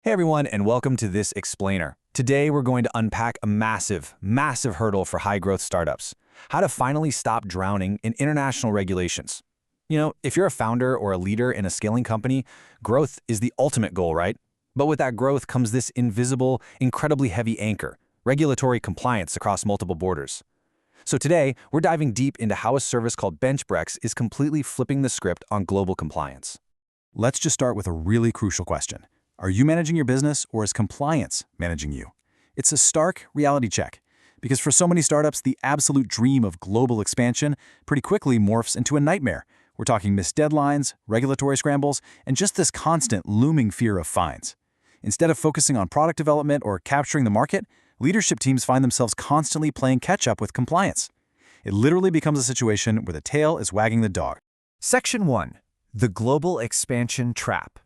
Hey everyone, and welcome to this explainer. Today we're going to unpack a massive hurdle for high-growth startups: how to finally stop drowning in international regulations. If you're a founder or a leader in a scaling company, growth is the ultimate goal, right? But with that growth comes this invisible, incredibly heavy anchor: regulatory compliance across multiple borders. So today, we're diving deep into how a service called BenchBrex is completely flipping the script on global compliance. Let's just start with a really crucial question. Are you managing your business, or is compliance managing you? It's a stark reality check, because for so many startups, the absolute dream of global expansion pretty quickly morphs into a nightmare. We're talking missed deadlines, regulatory scrambles, and just this constant looming fear of fines. Instead of focusing on product development or capturing the market, leadership teams find themselves constantly playing catch-up with compliance. It literally becomes a situation where the tail is wagging the dog. Section 1. The Global Expansion Trap.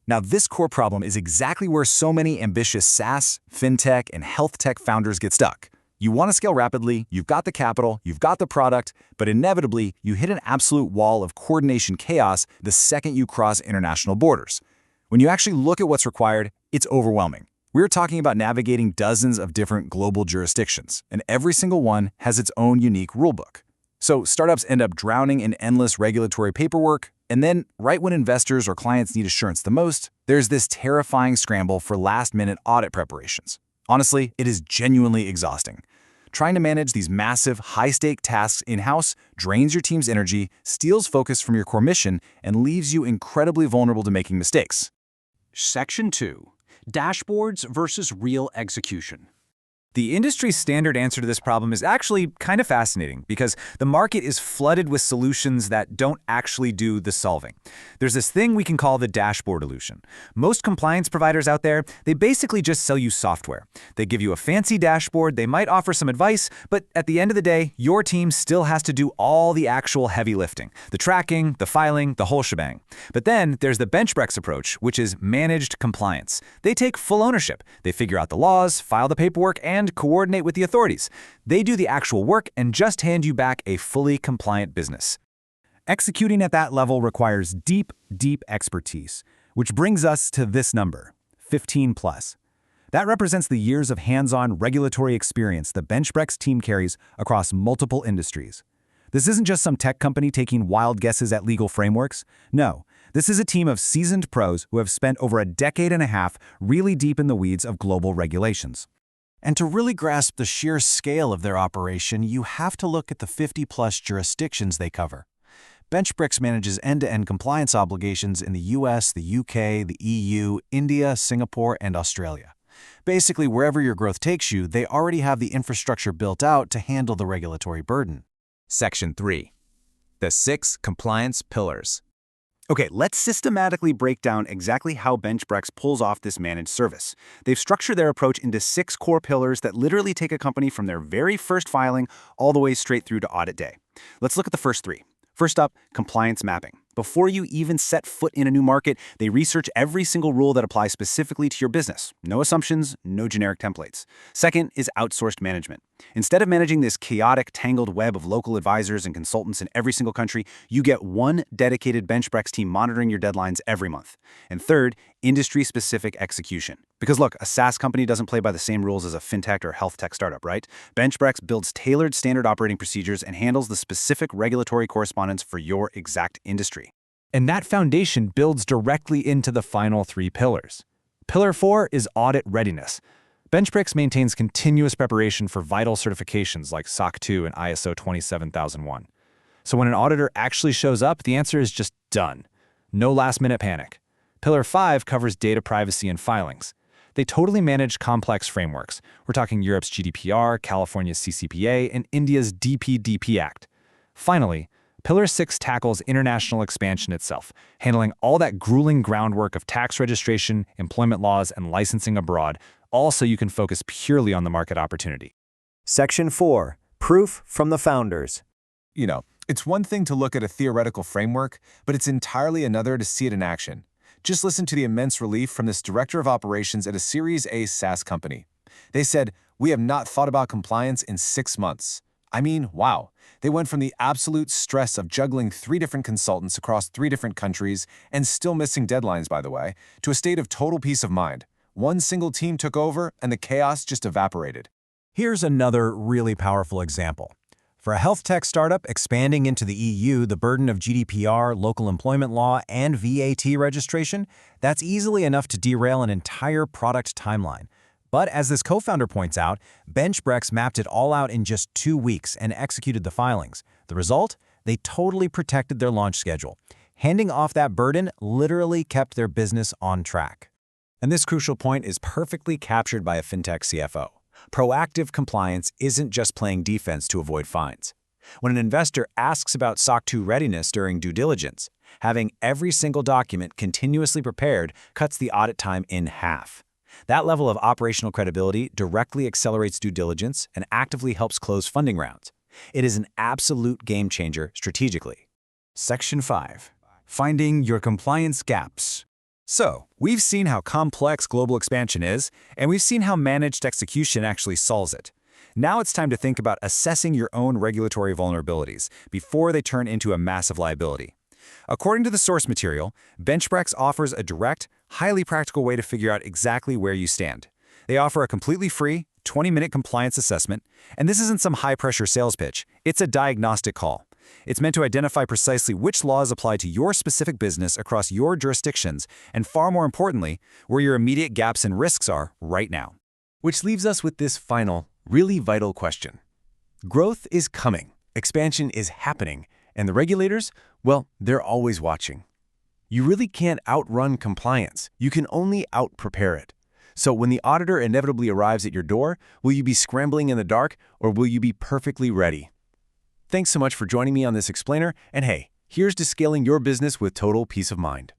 Now, this core problem is exactly where so many ambitious SaaS, Fintech, and health tech founders get stuck. You want to scale rapidly, you've got the capital, you've got the product, but inevitably, you hit an absolute wall of coordination chaos the second you cross international borders. When you actually look at what's required, it's overwhelming. We're talking about navigating dozens of different global jurisdictions, and every single one has its own unique rulebook. So startups end up drowning in endless regulatory paperwork, and then, right when investors or clients need assurance the most, there's this terrifying scramble for last-minute audit preparations. Honestly, it is genuinely exhausting. Trying to manage these massive, high-stake tasks in-house drains your team's energy, steals focus from your core mission, and leaves you incredibly vulnerable to making mistakes. Section 2. Dashboards versus real execution. The industry standard answer to this problem is actually kind of fascinating because the market is flooded with solutions that don't actually do the solving. There's this thing we can call the dashboard illusion. Most compliance providers out there, they basically just sell you software. They give you a fancy dashboard, they might offer some advice, but at the end of the day, your team still has to do all the actual heavy lifting: the tracking, the filing, the whole shebang. But then there's the BenchBrex approach, which is managed compliance. They take full ownership. They figure out the laws, file the paperwork, and coordinate with the authorities. They do the actual work and just hand you back a fully compliant business. Executing at that level requires deep expertise, which brings us to this number, 15 plus. That represents the years of hands-on regulatory experience the BenchBrex team carries across multiple industries. This isn't just some tech company taking wild guesses at legal frameworks. No, this is a team of seasoned pros who have spent over a decade and a half really deep in the weeds of global regulations. And to really grasp the sheer scale of their operation, you have to look at the 50-plus jurisdictions they cover. BenchBrex manages end-to-end compliance obligations in the US, the UK, the EU, India, Singapore, and Australia. Basically, wherever your growth takes you, they already have the infrastructure built out to handle the regulatory burden. Section 3. The 6 compliance pillars. Okay, let's systematically break down exactly how BenchBrex pulls off this managed service. They've structured their approach into 6 core pillars that literally take a company from their very first filing all the way straight through to audit day. Let's look at the first 3. First up, compliance mapping. Before you even set foot in a new market, they research every single rule that applies specifically to your business. No assumptions, no generic templates. Second is outsourced management. Instead of managing this chaotic, tangled web of local advisors and consultants in every single country, you get one dedicated BenchBrex team monitoring your deadlines every month. And third, industry-specific execution. Because look, a SaaS company doesn't play by the same rules as a fintech or health tech startup, right? BenchBrex builds tailored standard operating procedures and handles the specific regulatory correspondence for your exact industry. And that foundation builds directly into the final 3 pillars. Pillar 4 is audit readiness. BenchBrex maintains continuous preparation for vital certifications like SOC 2 and ISO 27001. So when an auditor actually shows up, the answer is just done. No last-minute panic. Pillar 5 covers data privacy and filings. They totally manage complex frameworks. We're talking Europe's GDPR, California's CCPA, and India's DPDP Act. Finally, Pillar 6 tackles international expansion itself, handling all that grueling groundwork of tax registration, employment laws, and licensing abroad, all so you can focus purely on the market opportunity. Section 4. Proof from the founders. It's one thing to look at a theoretical framework, but it's entirely another to see it in action. Just listen to the immense relief from this director of operations at a Series A SaaS company. They said, "We have not thought about compliance in 6 months." I mean, wow. They went from the absolute stress of juggling 3 different consultants across 3 different countries and still missing deadlines, by the way, to a state of total peace of mind. One single team took over, and the chaos just evaporated. Here's another really powerful example. For a health tech startup expanding into the EU, the burden of GDPR, local employment law, and VAT registration, that's easily enough to derail an entire product timeline. But as this co-founder points out, BenchBrex mapped it all out in just 2 weeks and executed the filings. The result? They totally protected their launch schedule. Handing off that burden literally kept their business on track. And this crucial point is perfectly captured by a fintech CFO. Proactive compliance isn't just playing defense to avoid fines. When an investor asks about SOC 2 readiness during due diligence, having every single document continuously prepared cuts the audit time in half. That level of operational credibility directly accelerates due diligence and actively helps close funding rounds. It is an absolute game changer strategically. Section 5. Finding your compliance gaps. So, we've seen how complex global expansion is, and we've seen how managed execution actually solves it. Now it's time to think about assessing your own regulatory vulnerabilities before they turn into a massive liability. According to the source material, BenchBrex offers a direct, highly practical way to figure out exactly where you stand. They offer a completely free, 20-minute compliance assessment, and this isn't some high-pressure sales pitch. It's a diagnostic call. It's meant to identify precisely which laws apply to your specific business across your jurisdictions, and far more importantly, where your immediate gaps and risks are right now. Which leaves us with this final, really vital question. Growth is coming, expansion is happening, and the regulators, well, they're always watching. You really can't outrun compliance. You can only out-prepare it. So when the auditor inevitably arrives at your door, will you be scrambling in the dark, or will you be perfectly ready? Thanks so much for joining me on this explainer, and hey, here's to scaling your business with total peace of mind.